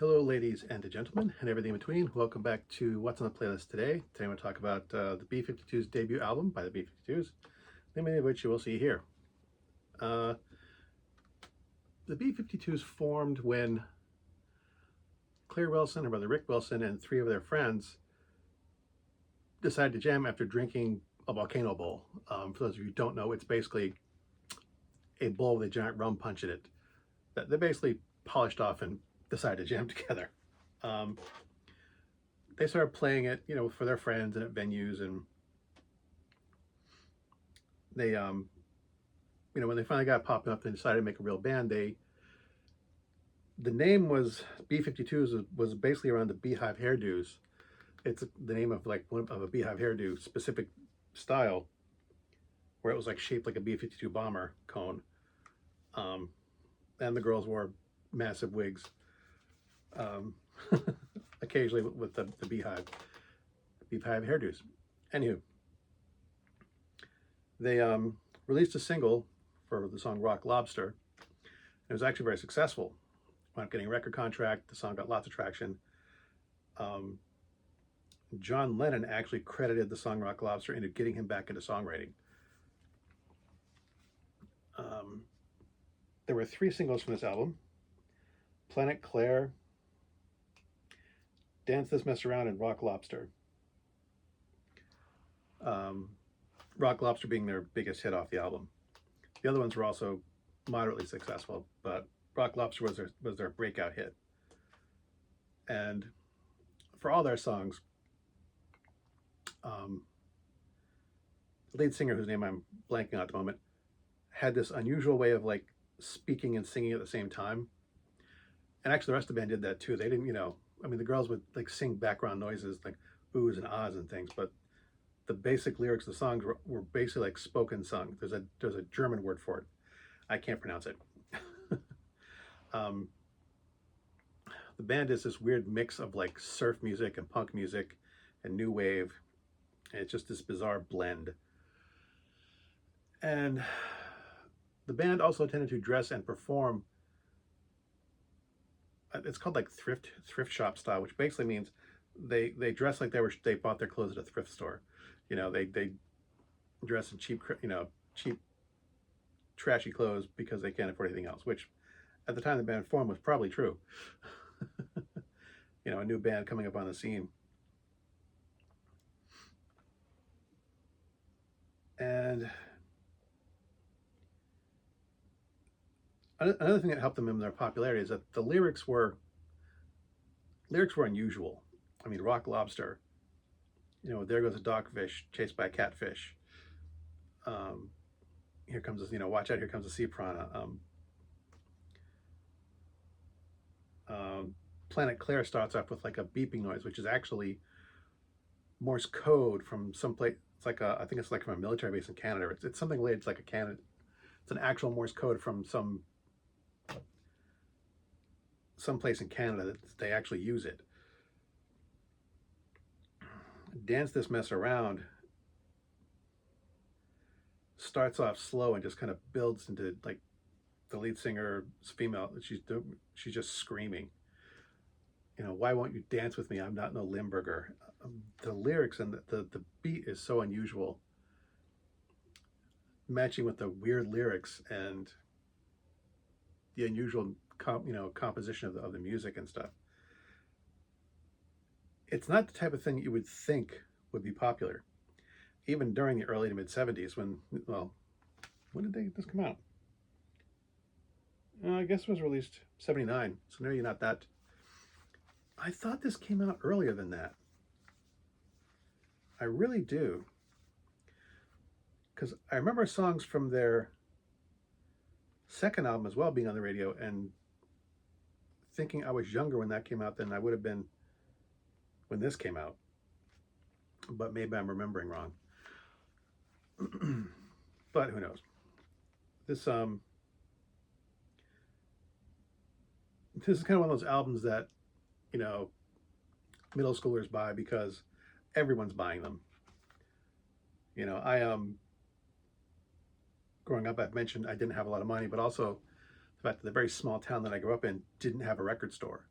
Hello, ladies and gentlemen, and everything in between. Welcome back to What's on the Playlist today. Today I'm going to talk about the B-52s debut album by the B-52s, many of which you will see here. The B-52s formed when Claire Wilson, her brother Rick Wilson, and three of their friends decided to jam after drinking a volcano bowl. For those of you who don't know, it's basically a bowl with a giant rum punch in it that they basically polished off and decided to jam together. They started playing it, for their friends and at venues, and they, when they finally got popping up and decided to make a real band, the name was B-52s was basically around the Beehive hairdos. It's the name of of a Beehive hairdo specific style, where it was shaped like a B-52 bomber cone, and the girls wore massive wigs. Occasionally with the beehive hairdos. Anywho, they released a single for the song Rock Lobster. It was actually very successful. Wound up getting a record contract. The song got lots of traction. John Lennon actually credited the song Rock Lobster into getting him back into songwriting. There were 3 singles from this album: Planet Claire, Dance This Mess Around, and Rock Lobster. Rock Lobster being their biggest hit off the album. The other ones were also moderately successful, but Rock Lobster was their breakout hit. And for all their songs, the lead singer, whose name I'm blanking on at the moment, had this unusual way of speaking and singing at the same time. And actually the rest of the band did that too. They didn't, the girls would sing background noises like oohs and ahs and things, but the basic lyrics of the songs were basically spoken sung. There's a German word for it. I can't pronounce it. The band is this weird mix of surf music and punk music and new wave. And it's just this bizarre blend. And the band also tended to dress and perform. It's called thrift shop style, which basically means they dress like they bought their clothes at a thrift store. They dress in cheap trashy clothes because they can't afford anything else, which at the time the band formed was probably true. A new band coming up on the scene. And another thing that helped them in their popularity is that the lyrics were unusual. Rock Lobster, there goes a dogfish chased by a catfish. Here comes this, watch out, here comes a sea piranha. Planet Claire starts off with a beeping noise, which is actually Morse code from some place. It's I think it's from a military base in Canada. It's something related to a Canada. It's an actual Morse code from some place in Canada that they actually use it. Dance This Mess Around starts off slow and just kind of builds into the lead singer is female. She's just screaming. Why won't you dance with me? I'm not no Limburger. The lyrics and the beat is so unusual, matching with the weird lyrics and the unusual composition of the music and stuff. It's not the type of thing you would think would be popular, even during the early to mid 70s when did this come out? I guess it was released 79, so maybe not that. I thought this came out earlier than that. I really do. Because I remember songs from their second album as well being on the radio and thinking I was younger when that came out than I would have been when this came out. But maybe I'm remembering wrong. But who knows? This is kind of one of those albums that middle schoolers buy because everyone's buying them. Growing up, I've mentioned I didn't have a lot of money, but also the fact that the very small town that I grew up in didn't have a record store.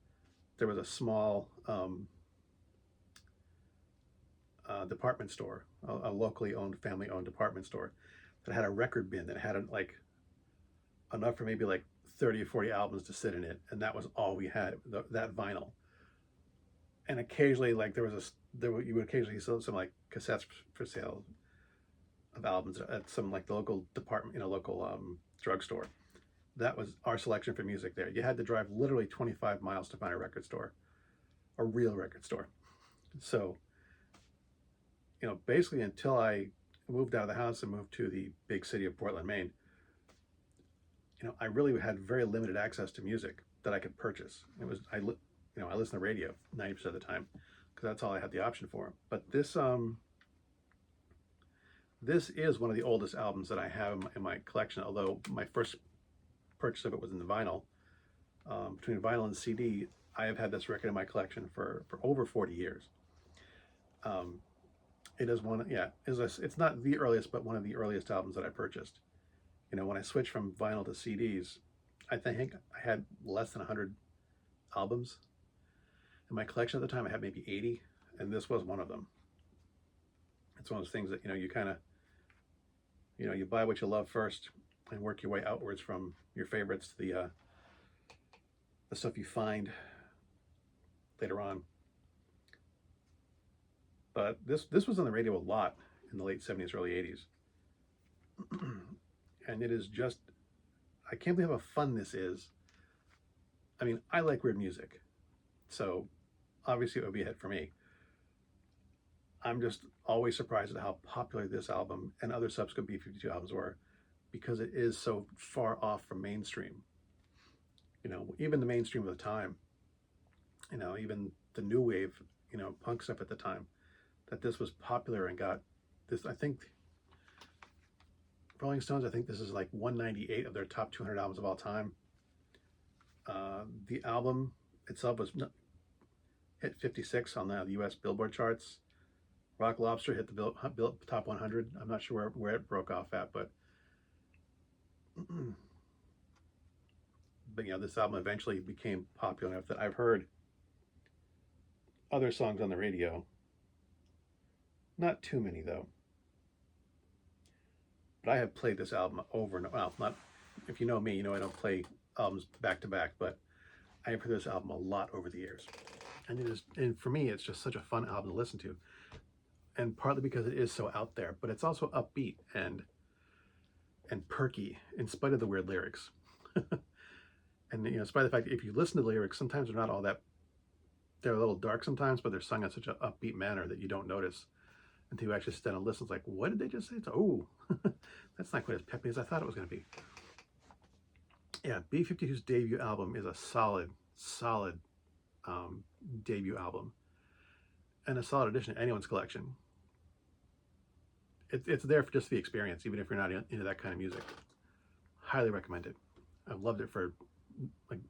there was a small department store, a locally owned, family owned department store that had a record bin that had like enough for maybe like 30 or 40 albums to sit in it, and that was all we had, that vinyl. And occasionally, like you would occasionally sell some like cassettes for sale of albums at some like the local department, local drugstore. That was our selection for music there. You had to drive literally 25 miles to find a record store, a real record store. So, basically until I moved out of the house and moved to the big city of Portland, Maine, I really had very limited access to music that I could purchase. I listened to radio 90% of the time because that's all I had the option for. But this is one of the oldest albums that I have in my collection, although my first purchase of it was in the vinyl. Between vinyl and CD, I have had this record in my collection for over 40 years. It is it's not the earliest, but one of the earliest albums that I purchased. When I switched from vinyl to CDs, I think I had less than 100 albums in my collection at the time. I had maybe 80, and this was one of them. It's one of those things that, you kind of, you buy what you love first and work your way outwards from your favorites to the stuff you find later on. But this was on the radio a lot in the late 70s, early 80s. And it is just, I can't believe how fun this is. I mean, I like weird music, so obviously it would be a hit for me. I'm just always surprised at how popular this album and other subsequent B-52 albums were, because it is so far off from mainstream. Even the mainstream of the time, even the new wave, punk stuff at the time, that this was popular and got this, I think, Rolling Stones, I think this is like 198 of their top 200 albums of all time. The album itself was hit 56 on the U.S. Billboard charts. Rock Lobster hit the top 100. I'm not sure where it broke off at, but this album eventually became popular enough that I've heard other songs on the radio. Not too many though. But I have played this album over and over. Well, not, if you know me, I don't play albums back to back, but I have heard this album a lot over the years. And for me, it's just such a fun album to listen to. And partly because it is so out there, but it's also upbeat and perky in spite of the weird lyrics. And in spite of the fact that if you listen to the lyrics, sometimes they're not all that, they're a little dark sometimes, but they're sung in such an upbeat manner that you don't notice until you actually sit down and listen. It's like, what did they just say? It's, oh, that's not quite as peppy as I thought it was going to be. Yeah, B-52's debut album is a solid debut album, and a solid addition to anyone's collection. It's there for just the experience, even if you're not into that kind of music. Highly recommend it. I've loved it for like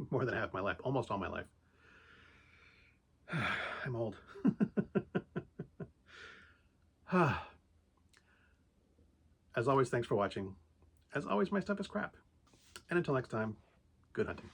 more than half my life, almost all my life. I'm old. As always, thanks for watching. As always, my stuff is crap. And until next time, good hunting.